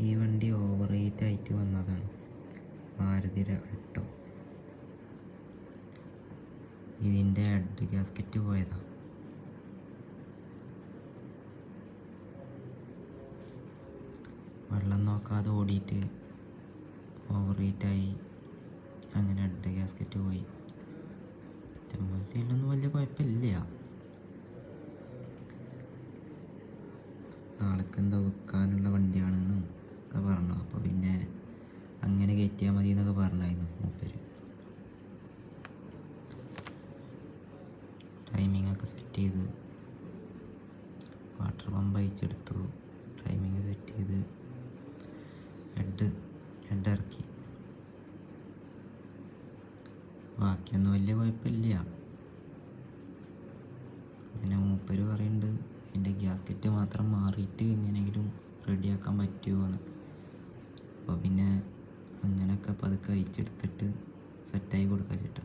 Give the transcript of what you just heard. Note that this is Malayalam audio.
ഈ വണ്ടി ഓവർ റേറ്റ് ആയിട്ട് വന്നതാണ്. മാരുതിയുടെ അൾട്ടോ. ഇതിൻ്റെ ഹെഡ് ഗ്യാസ്കറ്റ് പോയതാണ്. വെള്ളം നോക്കാതെ ഓടിയിട്ട് ഓവർ റേറ്റായി. അങ്ങനെ ഹെഡ് ഗ്യാസ്കറ്റ് പോയി. ചെമ്പത്തിയിലൊന്നും വലിയ കുഴപ്പമില്ല. ആൾക്കെന്താ വിൽക്കാനുള്ള വണ്ടിയാണെന്നും ഒക്കെ പറഞ്ഞു. അപ്പോൾ പിന്നെ അങ്ങനെ കയറ്റിയാൽ മതി എന്നൊക്കെ പറഞ്ഞായിരുന്നു മൂപ്പര്. ടൈമിംഗ് ഒക്കെ സെറ്റ് ചെയ്ത് വാട്ടർ പമ്പ് അയച്ചെടുത്തു. ടൈമിങ് സെറ്റ് ചെയ്ത് ഹെഡ് ഇറക്കി. ബാക്കിയൊന്നും വലിയ കുഴപ്പമില്ല. പിന്നെ മൂപ്പര് പറയുന്നുണ്ട് അതിൻ്റെ ഗ്യാസ്കറ്റ് മാത്രം മാറിയിട്ട് എങ്ങനെയെങ്കിലും റെഡിയാക്കാൻ പറ്റുമോ എന്ന്. അപ്പോൾ പിന്നെ അങ്ങനെയൊക്കെ പതുക്കെ അയച്ചെടുത്തിട്ട് സെറ്റായി കൊടുക്കാൻ വെച്ചിട്ട്